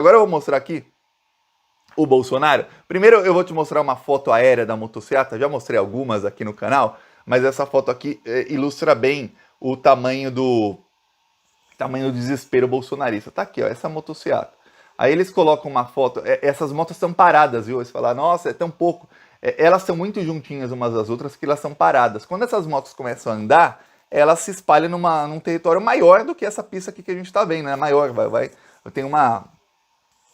Agora eu vou mostrar aqui o Bolsonaro. Primeiro eu vou te mostrar uma foto aérea da motociata, já mostrei algumas aqui no canal, mas essa foto aqui ilustra bem o tamanho do desespero bolsonarista. Tá aqui, ó, essa motociata. Aí eles colocam uma foto, essas motos estão paradas, viu? Eles falam, nossa, é tão pouco. Elas são muito juntinhas umas das outras que elas são paradas. Quando essas motos começam a andar, elas se espalham num território maior do que essa pista aqui que a gente tá vendo, né? Maior, tem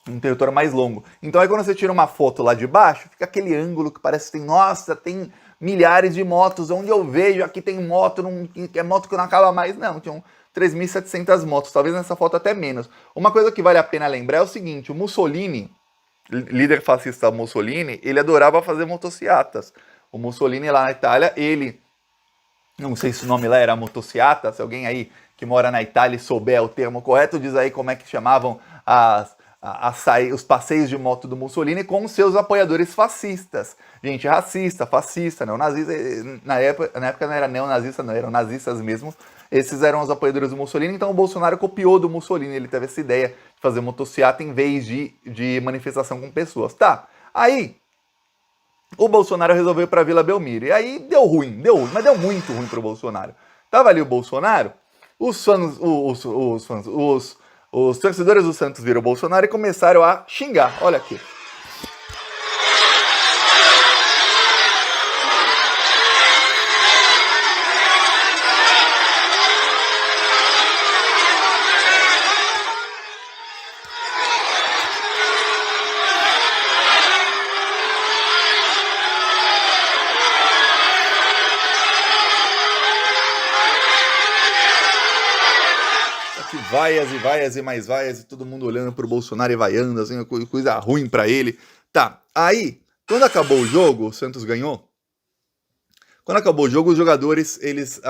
um território mais longo. Então aí quando você tira uma foto lá de baixo, fica aquele ângulo que parece que tem, nossa, tem milhares de motos, onde eu vejo, aqui tem moto, é moto que não acaba mais. Não, tinham 3.700 motos, talvez nessa foto até menos. Uma coisa que vale a pena lembrar é o seguinte, o Mussolini, líder fascista Mussolini, ele adorava fazer motocicletas. O Mussolini lá na Itália, ele, não sei se o nome lá era motocicleta, se alguém aí que mora na Itália e souber o termo correto, diz aí como é que chamavam os passeios de moto do Mussolini com seus apoiadores fascistas. Gente racista, fascista, neonazista, na época não era neonazista, não, eram nazistas mesmo. Esses eram os apoiadores do Mussolini, então o Bolsonaro copiou do Mussolini, ele teve essa ideia de fazer motociata em vez de manifestação com pessoas. Tá, aí o Bolsonaro resolveu ir pra Vila Belmiro, e aí deu ruim, mas deu muito ruim pro Bolsonaro. Tava ali o Bolsonaro, os torcedores do Santos viram o Bolsonaro e começaram a xingar, olha aqui. Vaias e vaias e mais vaias, e todo mundo olhando pro Bolsonaro e vaiando, assim, coisa ruim pra ele. Tá, aí, quando acabou o jogo, o Santos ganhou. Quando acabou o jogo, os jogadores, eles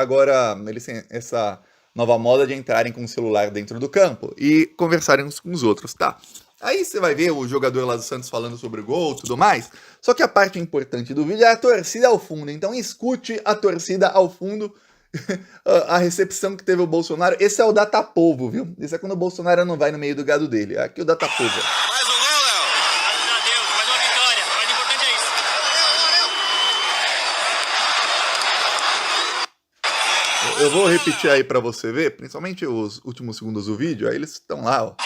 têm essa nova moda de entrarem com o celular dentro do campo e conversarem uns com os outros, tá? Aí você vai ver o jogador lá do Santos falando sobre o gol e tudo mais, só que a parte importante do vídeo é a torcida ao fundo, então escute a torcida ao fundo, a recepção que teve o Bolsonaro. Esse é o Datapovo, viu? Esse é quando o Bolsonaro não vai no meio do gado dele. Aqui o Datapovo. Mais um gol, Léo! Graças a Deus, mais uma vitória. O mais importante é isso. Eu vou repetir aí pra você ver, principalmente os últimos segundos do vídeo. Aí eles estão lá, ó.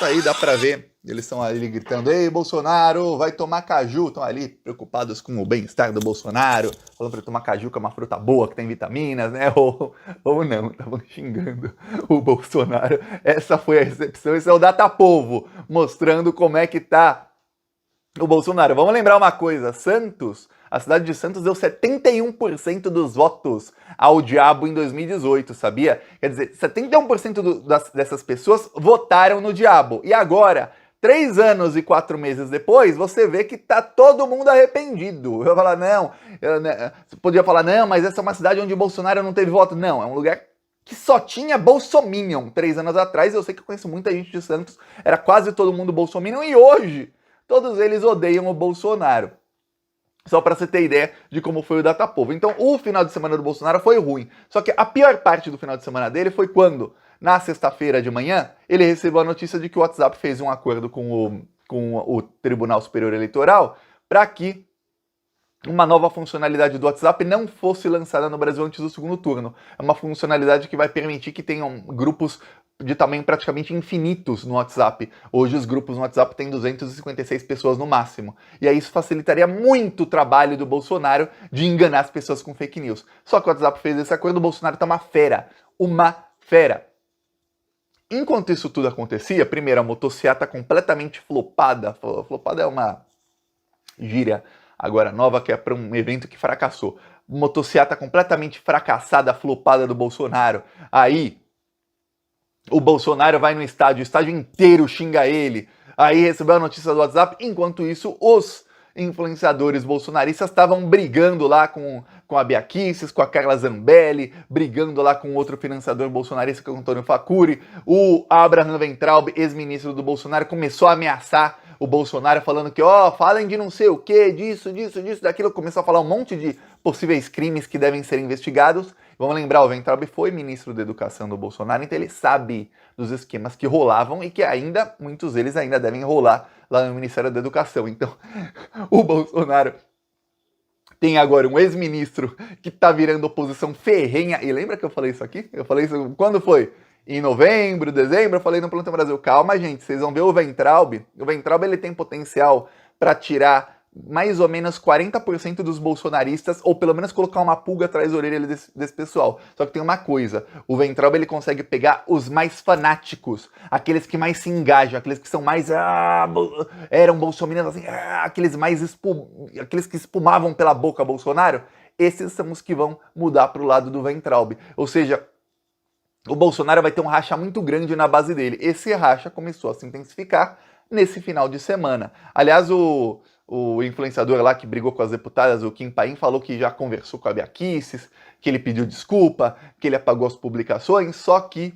Aí dá pra ver, eles estão ali gritando, ei, Bolsonaro, vai tomar caju. Estão ali preocupados com o bem-estar do Bolsonaro, falando pra ele tomar caju, que é uma fruta boa, que tem vitaminas, né? Ou não, estavam xingando o Bolsonaro. Essa foi a recepção, esse é o Datapovo, mostrando como é que tá o Bolsonaro. Vamos lembrar uma coisa, Santos, a cidade de Santos deu 71% dos votos ao diabo em 2018, sabia? Quer dizer, 71% dessas pessoas votaram no diabo. E agora, 3 anos e 4 meses depois, você vê que tá todo mundo arrependido. Eu falar, você podia falar, não, mas essa é uma cidade onde Bolsonaro não teve voto. Não, é um lugar que só tinha bolsominion 3 anos atrás. Eu sei que eu conheço muita gente de Santos, era quase todo mundo bolsominion, e hoje todos eles odeiam o Bolsonaro. Só para você ter ideia de como foi o Datapovo. Então, o final de semana do Bolsonaro foi ruim. Só que a pior parte do final de semana dele foi quando, na sexta-feira de manhã, ele recebeu a notícia de que o WhatsApp fez um acordo com o Tribunal Superior Eleitoral para que uma nova funcionalidade do WhatsApp não fosse lançada no Brasil antes do segundo turno. É uma funcionalidade que vai permitir que tenham grupos de tamanho praticamente infinitos no WhatsApp. Hoje os grupos no WhatsApp têm 256 pessoas no máximo. E aí isso facilitaria muito o trabalho do Bolsonaro de enganar as pessoas com fake news. Só que o WhatsApp fez esse acordo, o Bolsonaro tá uma fera. Uma fera. Enquanto isso tudo acontecia, primeiro a motociata completamente flopada. Flopada é uma gíria agora nova, que é para um evento que fracassou. Motociata completamente fracassada, flopada do Bolsonaro. Aí o Bolsonaro vai no estádio, o estádio inteiro xinga ele. Aí recebeu a notícia do WhatsApp. Enquanto isso, os influenciadores bolsonaristas estavam brigando lá com a Bia Kicis, com a Carla Zambelli, brigando lá com outro financiador bolsonarista, que é o Antônio Facuri. O Abraham Weintraub, ex-ministro do Bolsonaro, começou a ameaçar o Bolsonaro, falando que, falem de não sei o que, disso, daquilo. Começou a falar um monte de possíveis crimes que devem ser investigados. Vamos lembrar, o Weintraub foi ministro da Educação do Bolsonaro, então ele sabe dos esquemas que rolavam e que ainda, muitos deles ainda devem rolar lá no Ministério da Educação. Então, o Bolsonaro tem agora um ex-ministro que tá virando oposição ferrenha. E lembra que eu falei isso aqui? Eu falei isso quando foi? Em novembro, dezembro, eu falei no Plantão Brasil. Calma, gente, vocês vão ver o Weintraub. O Weintraub, ele tem potencial para tirar mais ou menos 40% dos bolsonaristas, ou pelo menos colocar uma pulga atrás da orelha desse pessoal. Só que tem uma coisa, o Weintraub ele consegue pegar os mais fanáticos, aqueles que mais se engajam, aqueles que são mais... eram bolsominions, assim, aqueles aqueles que espumavam pela boca Bolsonaro, esses são os que vão mudar para o lado do Weintraub. Ou seja, o Bolsonaro vai ter um racha muito grande na base dele. Esse racha começou a se intensificar nesse final de semana. Aliás, o influenciador lá que brigou com as deputadas, o Kim Paim, falou que já conversou com a Bia Kicis, que ele pediu desculpa, que ele apagou as publicações, só que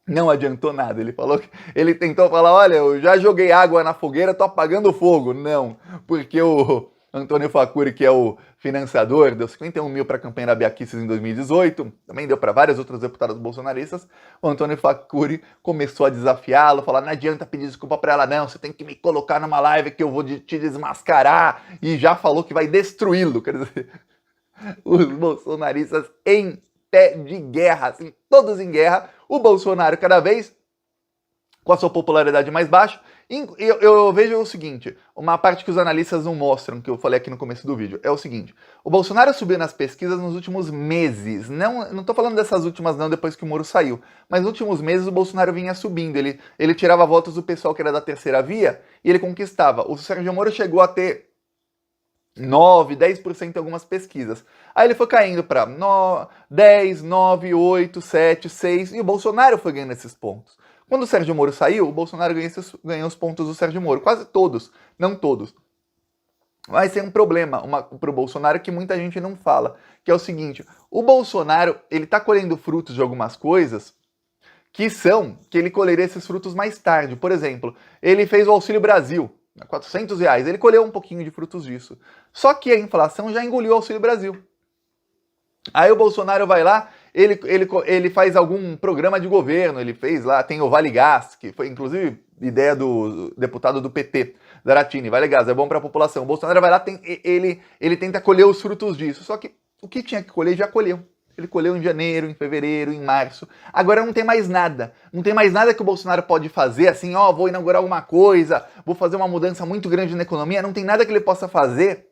não adiantou nada. Ele falou que ele tentou falar, olha, eu já joguei água na fogueira, tô apagando fogo. Não, porque o Antônio Facuri, que é o financiador, deu 51 mil para a campanha da Bia Kicis em 2018, também deu para várias outras deputadas bolsonaristas. O Antônio Facuri começou a desafiá-lo, falar, não adianta pedir desculpa para ela não, você tem que me colocar numa live que eu vou te desmascarar, e já falou que vai destruí-lo. Quer dizer, os bolsonaristas em pé de guerra, assim, todos em guerra, o Bolsonaro cada vez com a sua popularidade mais baixa. Eu vejo o seguinte, uma parte que os analistas não mostram, que eu falei aqui no começo do vídeo, é o seguinte, o Bolsonaro subiu nas pesquisas nos últimos meses, não tô falando dessas últimas não, depois que o Moro saiu, mas nos últimos meses o Bolsonaro vinha subindo, ele tirava votos do pessoal que era da terceira via e ele conquistava. O Sérgio Moro chegou a ter 9, 10% em algumas pesquisas. Aí ele foi caindo para 10, 9, 8, 7, 6 e o Bolsonaro foi ganhando esses pontos. Quando o Sérgio Moro saiu, o Bolsonaro ganhou os pontos do Sérgio Moro. Quase todos, não todos. Mas tem um problema para o Bolsonaro que muita gente não fala, que é o seguinte, o Bolsonaro, ele tá colhendo frutos de algumas coisas que ele colheria esses frutos mais tarde. Por exemplo, ele fez o Auxílio Brasil, R$400, ele colheu um pouquinho de frutos disso. Só que a inflação já engoliu o Auxílio Brasil. Aí o Bolsonaro vai lá, ele faz algum programa de governo, ele fez lá, tem o Vale Gás, que foi inclusive ideia do deputado do PT, Zaratini, Vale Gás, é bom para a população. O Bolsonaro vai lá, ele tenta colher os frutos disso, só que o que tinha que colher já colheu. Ele colheu em janeiro, em fevereiro, em março. Agora não tem mais nada. Não tem mais nada que o Bolsonaro pode fazer, assim, vou inaugurar alguma coisa, vou fazer uma mudança muito grande na economia. Não tem nada que ele possa fazer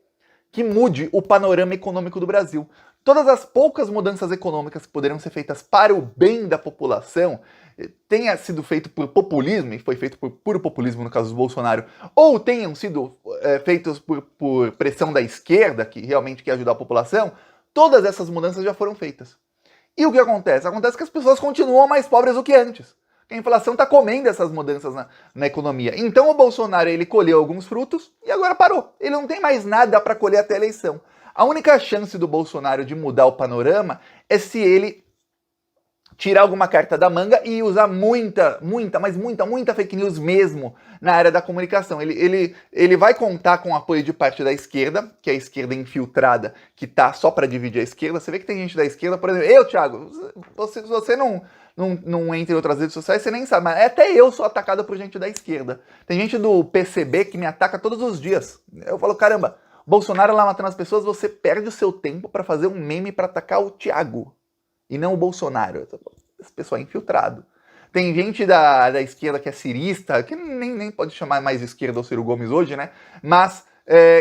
que mude o panorama econômico do Brasil. Todas as poucas mudanças econômicas que poderiam ser feitas para o bem da população, tenha sido feito por populismo, e foi feito por puro populismo no caso do Bolsonaro, ou tenham sido feitos por pressão da esquerda, que realmente quer ajudar a população, todas essas mudanças já foram feitas. E o que acontece? Acontece que as pessoas continuam mais pobres do que antes. A inflação está comendo essas mudanças na economia. Então o Bolsonaro ele colheu alguns frutos e agora parou. Ele não tem mais nada para colher até a eleição. A única chance do Bolsonaro de mudar o panorama é se ele tirar alguma carta da manga e usar muita fake news mesmo na área da comunicação. Ele vai contar com o apoio de parte da esquerda, que é a esquerda infiltrada, que tá só para dividir a esquerda. Você vê que tem gente da esquerda, por exemplo, Thiago, se você não entra em outras redes sociais, você nem sabe, mas até eu sou atacado por gente da esquerda. Tem gente do PCB que me ataca todos os dias. Eu falo, caramba, Bolsonaro lá matando as pessoas, você perde o seu tempo para fazer um meme para atacar o Thiago e não o Bolsonaro. Esse pessoal é infiltrado. Tem gente da esquerda que é cirista, que nem pode chamar mais de esquerda o Ciro Gomes hoje, né? Mas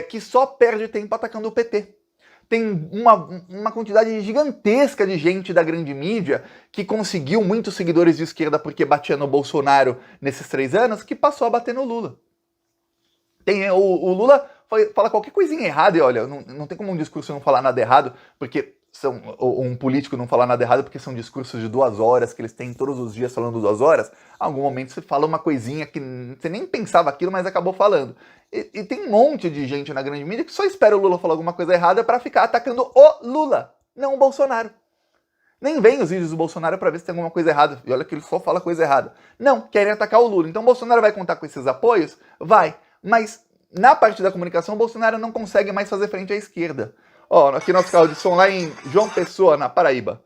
que só perde tempo atacando o PT. Tem uma quantidade gigantesca de gente da grande mídia que conseguiu muitos seguidores de esquerda porque batia no Bolsonaro nesses 3 anos, que passou a bater no Lula. O Lula fala qualquer coisinha errada e olha, não tem como um discurso não falar nada errado, porque um político não falar nada errado porque são discursos de 2 horas, que eles têm todos os dias falando 2 horas, em algum momento você fala uma coisinha que você nem pensava aquilo, mas acabou falando. E tem um monte de gente na grande mídia que só espera o Lula falar alguma coisa errada para ficar atacando o Lula, não o Bolsonaro. Nem vem os vídeos do Bolsonaro para ver se tem alguma coisa errada. E olha que ele só fala coisa errada. Não, querem atacar o Lula. Então o Bolsonaro vai contar com esses apoios? Vai. Mas na parte da comunicação, o Bolsonaro não consegue mais fazer frente à esquerda. Ó, aqui nosso carro de som lá em João Pessoa, na Paraíba.